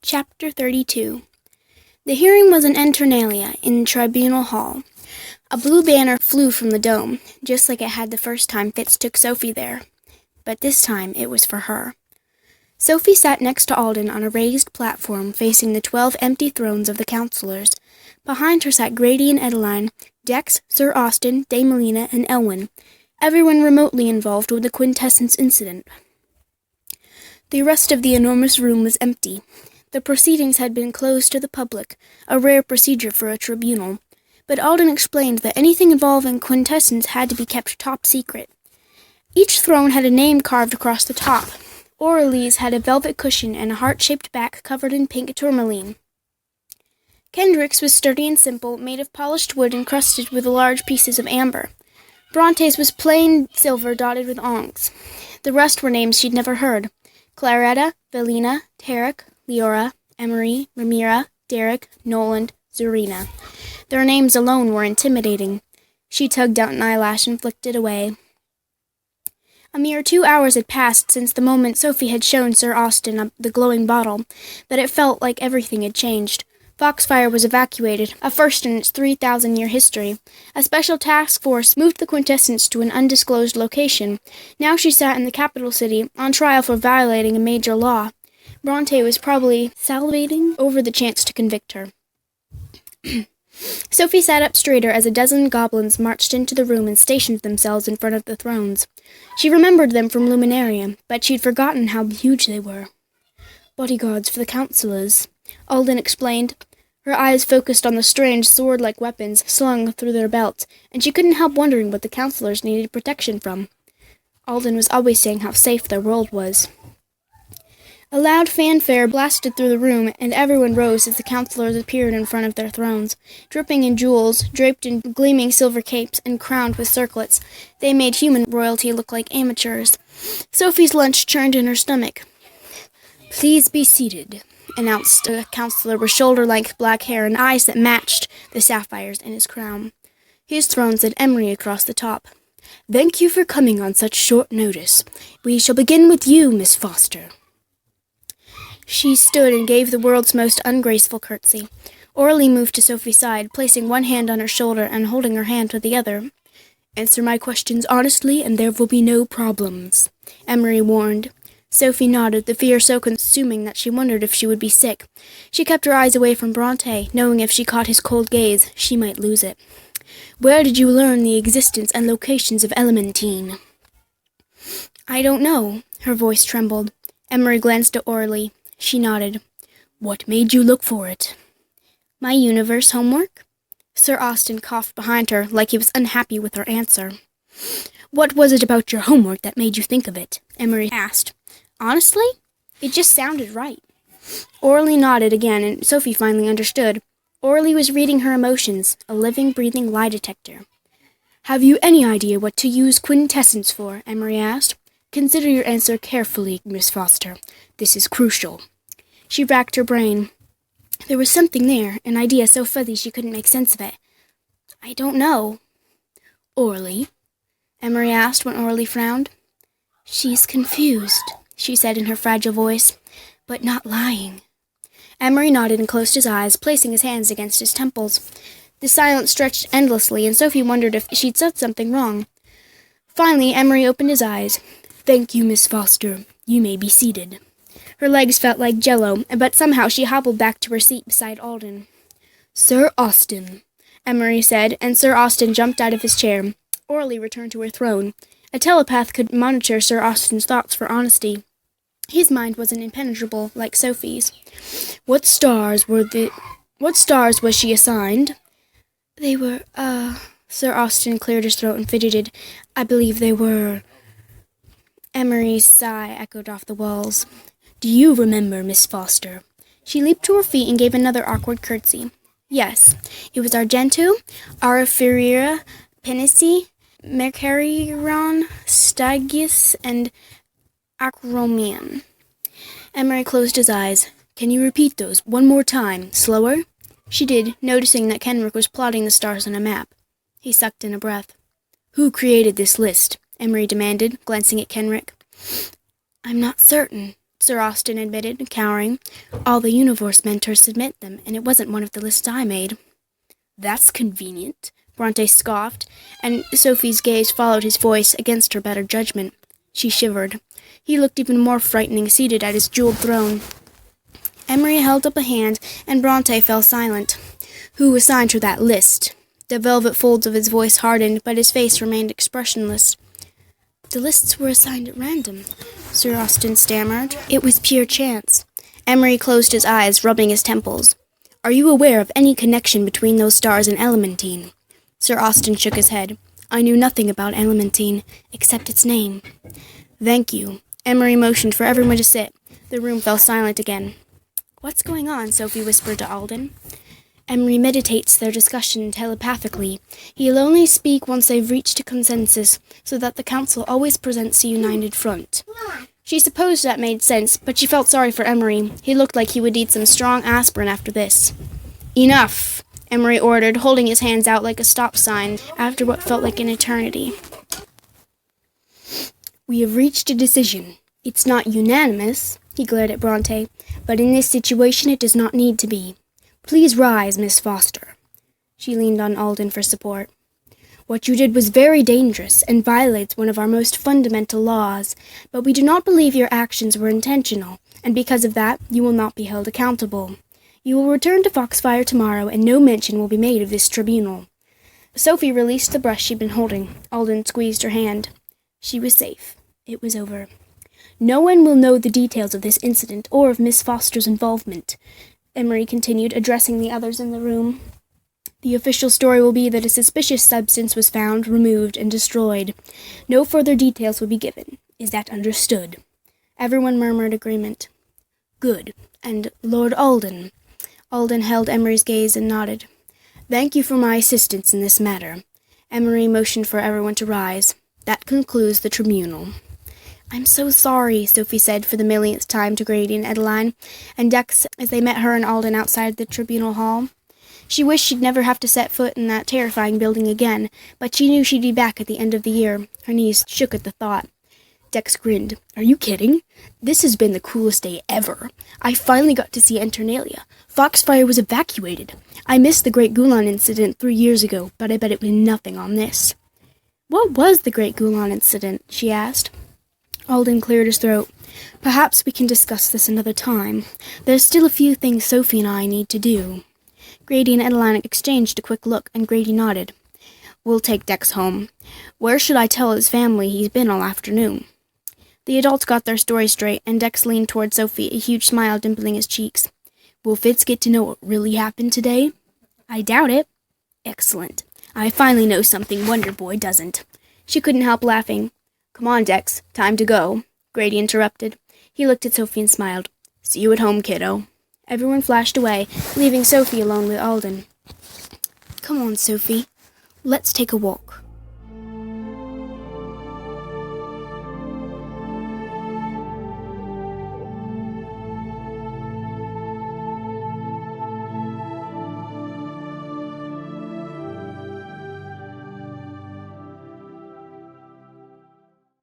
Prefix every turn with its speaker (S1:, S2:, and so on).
S1: Chapter 32. The hearing was an Enternalia in Tribunal Hall. A blue banner flew from the dome, just like it had the first time Fitz took Sophie there. But this time it was for her. Sophie sat next to Alden on a raised platform facing the 12 empty thrones of the counselors. Behind her sat Grady and Edeline, Dex, Sir Austin, Dame Melina, and Elwyn, everyone remotely involved with the Quintessence incident. The rest of the enormous room was empty. The proceedings had been closed to the public, a rare procedure for a tribunal, but Alden explained that anything involving Quintessence had to be kept top secret. Each throne had a name carved across the top. Aurelie's had a velvet cushion and a heart-shaped back covered in pink tourmaline. Kendrick's was sturdy and simple, made of polished wood encrusted with large pieces of amber. Bronte's was plain silver dotted with ongs. The rest were names she'd never heard: Claretta, Velina, Tarek, Leora, Emery, Ramira, Derek, Noland, Zarina. Their names alone were intimidating. She tugged out an eyelash and flicked it away. A mere 2 hours had passed since the moment Sophie had shown Sir Austin the glowing bottle, but it felt like everything had changed. Foxfire was evacuated, a first in its 3,000-year history. A special task force moved the Quintessence to an undisclosed location. Now she sat in the capital city, on trial for violating a major law. Bronte was probably salivating over the chance to convict her. Sophie sat up straighter as a dozen goblins marched into the room and stationed themselves in front of the thrones. She remembered them from Luminarium, but she'd forgotten how huge they were. Bodyguards for the counselors, Alden explained. Her eyes focused on the strange sword-like weapons slung through their belts, and she couldn't help wondering what the counselors needed protection from. Alden was always saying how safe their world was. A loud fanfare blasted through the room, and everyone rose as the counselors appeared in front of their thrones. Dripping in jewels, draped in gleaming silver capes, and crowned with circlets, they made human royalty look like amateurs. Sophie's lunch churned in her stomach. "Please be seated," announced a counselor with shoulder-length black hair and eyes that matched the sapphires in his crown. His throne said Emery across the top. "Thank you for coming on such short notice. We shall begin with you, Miss Foster." She stood and gave the world's most ungraceful curtsy. Aurelie moved to Sophie's side, placing one hand on her shoulder and holding her hand with the other. "Answer my questions honestly, and there will be no problems," Emery warned. Sophie nodded, the fear so consuming that she wondered if she would be sick. She kept her eyes away from Bronte, knowing if she caught his cold gaze, she might lose it. "Where did you learn the existence and locations of Elementine?" "I don't know." Her voice trembled. Emery glanced at Aurelie. She nodded. "What made you look for it?" "My universe homework?" Sir Austin coughed behind her, like he was unhappy with her answer. "What was it about your homework that made you think of it?" Emery asked. "Honestly, it just sounded right." Aurelie nodded again, and Sophie finally understood. Aurelie was reading her emotions, a living, breathing lie detector. "Have you any idea what to use Quintessence for?" Emery asked. "Consider your answer carefully, Miss Foster. This is crucial." She racked her brain. There was something there, an idea so fuzzy she couldn't make sense of it. "I don't know." "Aurelie?" Emery asked when Aurelie frowned. "She's confused," she said in her fragile voice, "but not lying." Emery nodded and closed his eyes, placing his hands against his temples. The silence stretched endlessly, and Sophie wondered if she'd said something wrong. Finally, Emery opened his eyes. "Thank you, Miss Foster. You may be seated." Her legs felt like jello, but somehow she hobbled back to her seat beside Alden. "Sir Austin," Emery said, and Sir Austin jumped out of his chair. Aurelie returned to her throne. A telepath could monitor Sir Austin's thoughts for honesty. His mind wasn't impenetrable like Sophie's. What stars was she assigned?" "They were, Sir Austin cleared his throat and fidgeted. "I believe they were..." Emery's sigh echoed off the walls. "Do you remember, Miss Foster?" She leaped to her feet and gave another awkward curtsy. "Yes, it was Argento, Arafirira, Penisi, Mercarion, Stygius, and Acromion." Emery closed his eyes. "Can you repeat those one more time, slower?" She did, noticing that Kenrick was plotting the stars on a map. He sucked in a breath. "Who created this list?" Emery demanded, glancing at Kenrick. "I'm not certain," Sir Austen admitted, cowering. All the universe mentors submit them, and it wasn't one of the lists I made. That's convenient, Bronte scoffed, and Sophie's gaze followed his voice against her better judgment. She shivered. He looked even more frightening seated at his jeweled throne. Emery held up a hand, and Bronte fell silent. Who assigned her that list? The velvet folds of his voice hardened, but his face remained expressionless. The lists were assigned at random, Sir Austen stammered. It was pure chance. Emery closed his eyes, rubbing his temples. Are you aware of any connection between those stars and Elementine? Sir Austen shook his head. I knew nothing about Elementine, except its name. Thank you. Emery motioned for everyone to sit. The room fell silent again. What's going on? Sophie whispered to Alden. Emery meditates their discussion telepathically. He'll only speak once they've reached a consensus, so that the council always presents a united front. She supposed that made sense, but she felt sorry for Emery. He looked like he would need some strong aspirin after this. Enough, Emery ordered, holding his hands out like a stop sign after what felt like an eternity. We have reached a decision. It's not unanimous, he glared at Bronte, but in this situation it does not need to be. Please rise, Miss Foster. She leaned on Alden for support. What you did was very dangerous and violates one of our most fundamental laws, but we do not believe your actions were intentional, and because of that, you will not be held accountable. You will return to Foxfire tomorrow, and no mention will be made of this tribunal. Sophie released the brush she'd been holding. Alden squeezed her hand. She was safe. It was over. No one will know the details of this incident or of Miss Foster's involvement, Emery continued, addressing the others in the room. The official story will be that a suspicious substance was found, removed, and destroyed. No further details will be given. Is that understood? Everyone murmured agreement. Good. And Lord Alden? Alden held Emery's gaze and nodded. Thank you for my assistance in this matter. Emery motioned for everyone to rise. That concludes the tribunal. I'm so sorry, Sophie said for the millionth time to Grady and Adeline, and Dex as they met her and Alden outside the tribunal hall. She wished she'd never have to set foot in that terrifying building again, but she knew she'd be back at the end of the year. Her knees shook at the thought. Dex grinned. Are you kidding? This has been the coolest day ever. I finally got to see Anternalia. Foxfire was evacuated. I missed the Great Gulan incident 3 years ago, but I bet it was nothing on this. What was the Great Gulan incident? She asked. Alden cleared his throat. Perhaps we can discuss this another time. There's still a few things Sophie and I need to do. Grady and Adeline exchanged a quick look, and Grady nodded. We'll take Dex home. Where should I tell his family he's been all afternoon? The adults got their story straight, and Dex leaned toward Sophie, a huge smile dimpling his cheeks. Will Fitz get to know what really happened today? I doubt it. Excellent. I finally know something Wonder Boy doesn't. She couldn't help laughing. Come on, Dex. Time to go. Grady interrupted. He looked at Sophie and smiled. See you at home, kiddo. Everyone flashed away, leaving Sophie alone with Alden. Come on, Sophie. Let's take a walk.